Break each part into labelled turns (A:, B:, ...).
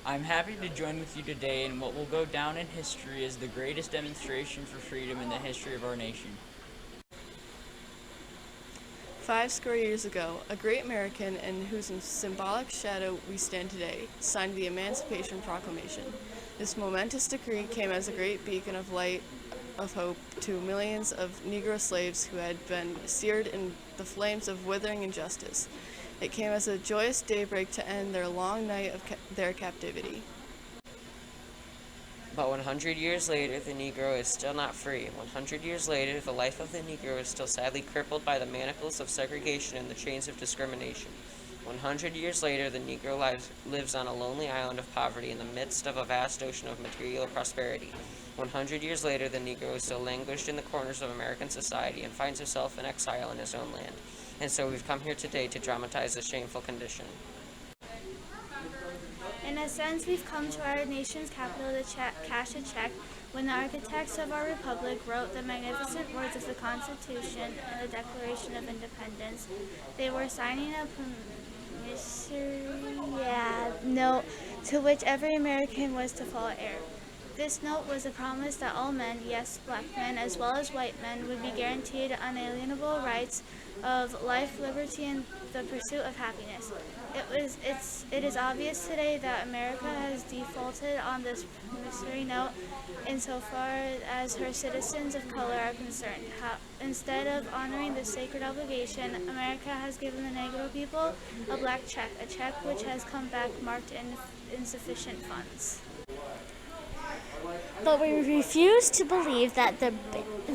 A: I'm happy to join with you today in what will go down in history as the greatest demonstration for freedom in the history of our nation.
B: 50 years ago, a great American in whose symbolic shadow we stand today signed the Emancipation Proclamation. This momentous decree came as a great beacon of light of hope to millions of Negro slaves who had been seared in the flames of withering injustice. It came as a joyous daybreak to end their long night of their captivity.
C: But 100 years later, the Negro is still not free. 100 years later, the life of the Negro is still sadly crippled by the manacles of segregation and the chains of discrimination. 100 years later, the Negro lives on a lonely island of poverty in the midst of a vast ocean of material prosperity. 100 years later, the Negro is still languished in the corners of American society and finds himself in exile in his own land. And so we've come here today to dramatize this shameful condition.
D: In a sense, we've come to our nation's capital to cash a check when the architects of our republic wrote the magnificent words of the Constitution and the Declaration of Independence. They were signing a promissory note to which every American was to follow heir. This note was a promise that all men, yes, black men as well as white men, would be guaranteed unalienable rights of life, liberty, and the pursuit of happiness. It is obvious today that America has defaulted on this promissory note insofar as her citizens of color are concerned. Instead of honoring this sacred obligation, America has given the Negro people a black check, a check which has come back marked in insufficient funds.
E: But we refuse to believe that the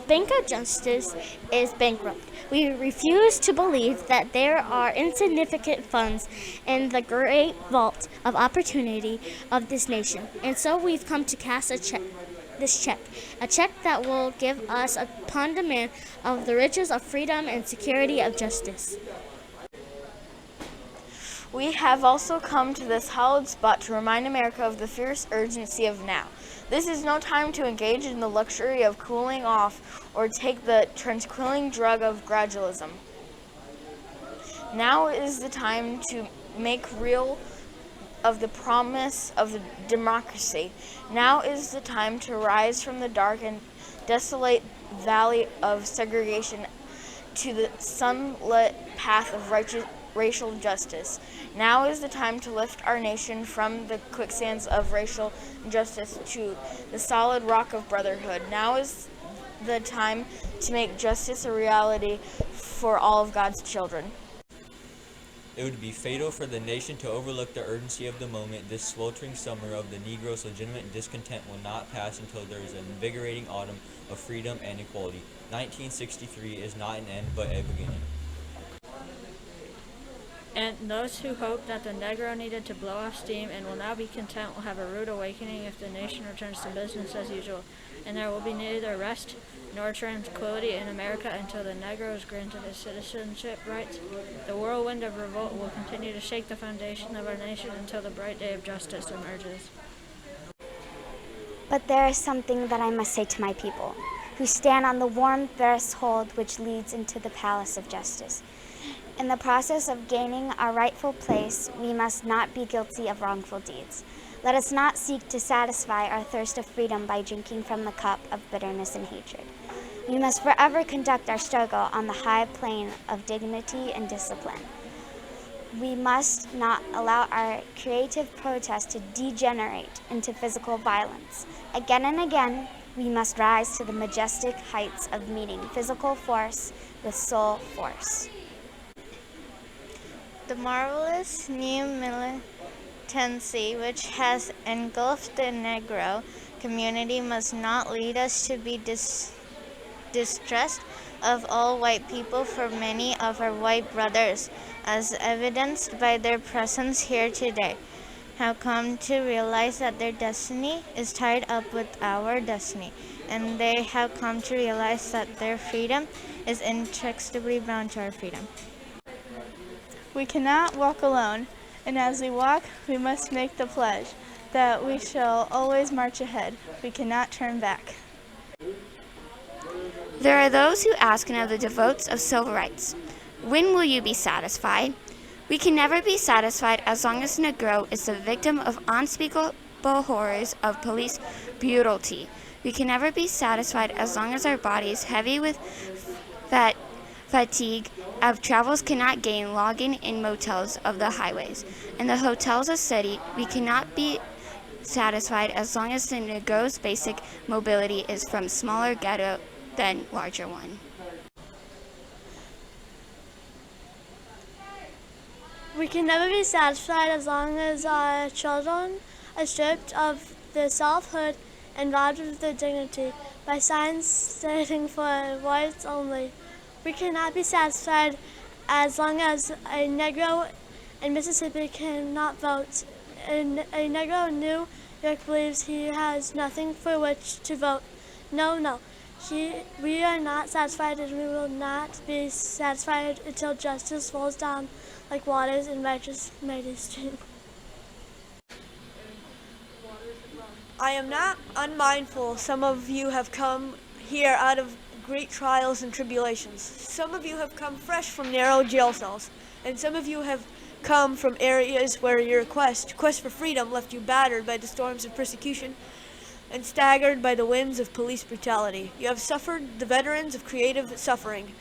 E: Bank of Justice is bankrupt. We refuse to believe that there are insignificant funds in the great vault of opportunity of this nation. And so we've come to cast a check that will give us upon demand of the riches of freedom and security of justice.
F: We have also come to this hallowed spot to remind America of the fierce urgency of now. This is no time to engage in the luxury of cooling off or take the tranquilizing drug of gradualism. Now is the time to make real of the promise of democracy. Now is the time to rise from the dark and desolate valley of segregation to the sunlit path of racial justice. Now is the time to lift our nation from the quicksands of racial injustice to the solid rock of brotherhood. Now is the time to make justice a reality for all of God's children.
G: It would be fatal for the nation to overlook the urgency of the moment. This sweltering summer of the Negro's legitimate discontent will not pass until there is an invigorating autumn of freedom and equality. 1963 is not an end, but a beginning.
H: And those who hoped that the Negro needed to blow off steam and will now be content will have a rude awakening if the nation returns to business as usual. And there will be neither rest nor tranquility in America until the Negro is granted his citizenship rights. The whirlwind of revolt will continue to shake the foundation of our nation until the bright day of justice emerges.
I: But there is something that I must say to my people, who stand on the warm threshold which leads into the palace of justice. In the process of gaining our rightful place, we must not be guilty of wrongful deeds. Let us not seek to satisfy our thirst of freedom by drinking from the cup of bitterness and hatred. We must forever conduct our struggle on the high plane of dignity and discipline. We must not allow our creative protest to degenerate into physical violence. Again and again, we must rise to the majestic heights of meeting physical force with soul force.
D: The marvelous new militancy which has engulfed the Negro community must not lead us to be distrust of all white people, for many of our white brothers, as evidenced by their presence here today, have come to realize that their destiny is tied up with our destiny, and they have come to realize that their freedom is inextricably bound to our freedom.
F: We cannot walk alone, and as we walk, we must make the pledge that we shall always march ahead. We cannot turn back.
E: There are those who ask now the devotes of civil rights, when will you be satisfied?
I: We can never be satisfied as long as Negro is the victim of unspeakable horrors of police brutality. We can never be satisfied as long as our bodies, heavy with fatigue of travels, cannot gain lodging in motels of the highways. In the hotels of city, we cannot be satisfied as long as the Negro's basic mobility is from smaller ghetto than larger one.
J: We can never be satisfied as long as our children are stripped of their selfhood and robbed of their dignity by signs stating for whites only. We cannot be satisfied as long as a Negro in Mississippi cannot vote. A Negro in New York believes he has nothing for which to vote. No. We are not satisfied, and we will not be satisfied until justice falls down like waters in righteous mighty stream.
K: I am not unmindful. Some of you have come here out of great trials and tribulations. Some of you have come fresh from narrow jail cells, and some of you have come from areas where your quest for freedom left you battered by the storms of persecution and staggered by the winds of police brutality. You have suffered the veterans of creative suffering.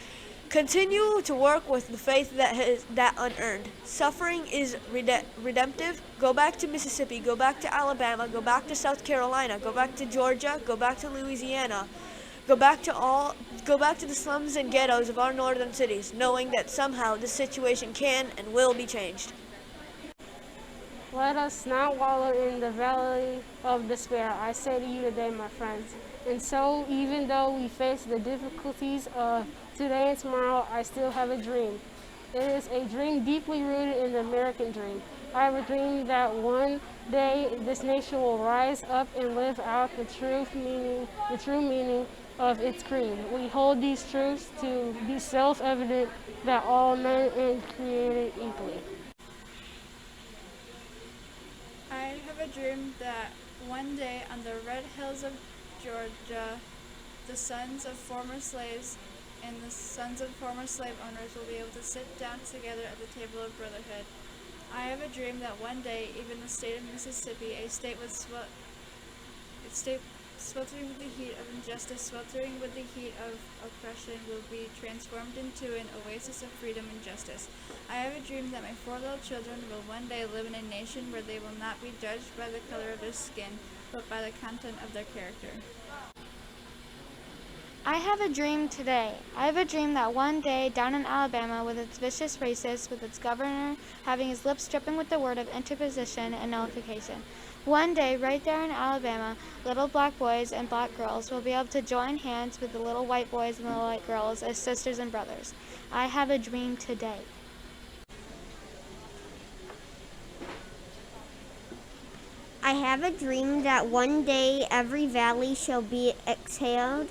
K: Continue to work with the faith that unearned. Suffering is redemptive. Go back to Mississippi, go back to Alabama, go back to South Carolina, go back to Georgia, go back to Louisiana. Go back to the slums and ghettos of our northern cities, knowing that somehow this situation can and will be changed.
L: Let us not wallow in the valley of despair, I say to you today, my friends. And so, even though we face the difficulties of today and tomorrow, I still have a dream. It is a dream deeply rooted in the American dream. I have a dream that one day this nation will rise up and live out the true meaning of its creed. We hold these truths to be self-evident that all men are created equally.
M: I have a dream that one day on the red hills of Georgia, the sons of former slaves and the sons of former slave owners will be able to sit down together at the table of brotherhood. I have a dream that one day, even the state of Mississippi, a state sweltering with the heat of injustice, sweltering with the heat of oppression, will be transformed into an oasis of freedom and justice. I have a dream that my 4 little children will one day live in a nation where they will not be judged by the color of their skin, but by the content of their character.
E: I have a dream today. I have a dream that one day down in Alabama, with its vicious racists, with its governor having his lips dripping with the word of interposition and nullification, one day right there in Alabama, little black boys and black girls will be able to join hands with the little white boys and little white girls as sisters and brothers. I have a dream today.
N: I have a dream that one day every valley shall be exhaled,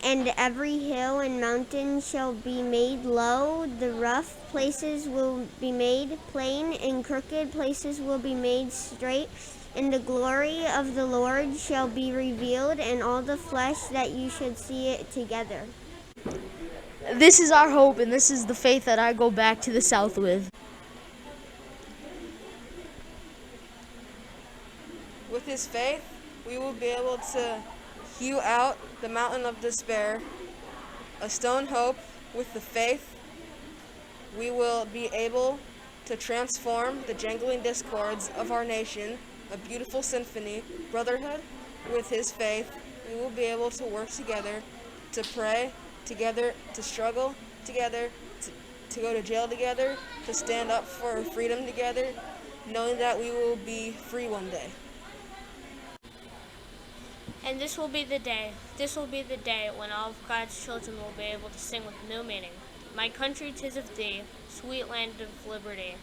N: and every hill and mountain shall be made low. The rough places will be made plain, and crooked places will be made straight. And the glory of the Lord shall be revealed, and all the flesh that you should see it together.
F: This is our hope, and this is the faith that I go back to the South with.
K: With his faith, we will be able to hew out the mountain of despair, a stone hope. With the faith, we will be able to transform the jangling discords of our nation, a beautiful symphony, brotherhood. With his faith, we will be able to work together, to pray together, to struggle together, to go to jail together, to stand up for freedom together, knowing that we will be free one day.
O: And this will be the day when all of God's children will be able to sing with new meaning. My country, 'tis of thee, sweet land of liberty,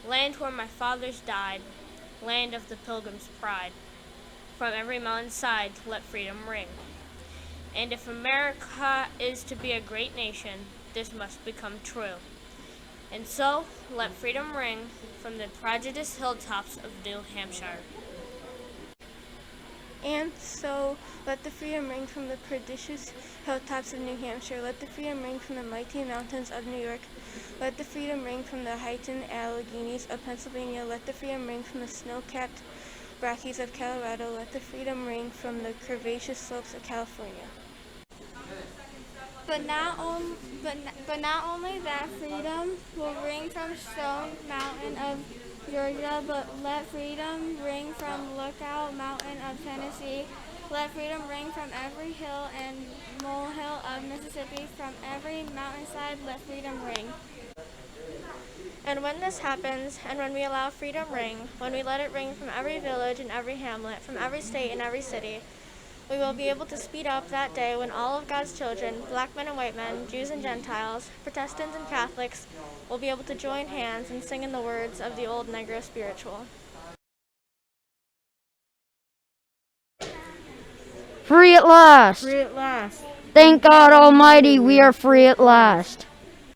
O: land where my fathers died, land of the pilgrim's pride. From every mountain side let freedom ring. And if America is to be a great nation, this must become true. And so let freedom ring from the prejudiced hilltops of New Hampshire.
J: And so let the freedom ring from the prodigious hilltops of New Hampshire. Let the freedom ring from the mighty mountains of New York. Let the freedom ring from the heightened Alleghenies of Pennsylvania. Let the freedom ring from the snow-capped Rockies of Colorado. Let the freedom ring from the curvaceous slopes of California.
D: But not only that freedom will ring from Stone Mountain of Georgia, but let freedom ring from Lookout Mountain of Tennessee. Let freedom ring from every hill and molehill of Mississippi. From every mountainside, let freedom ring. And when this happens, and when we allow freedom ring, when we let it ring from every village and every hamlet, from every state and every city, we will be able to speed up that day when all of God's children, black men and white men, Jews and Gentiles, Protestants and Catholics, will be able to join hands and sing in the words of the old Negro spiritual.
P: Free at last!
F: Free at last!
P: Thank God Almighty, we are free at last.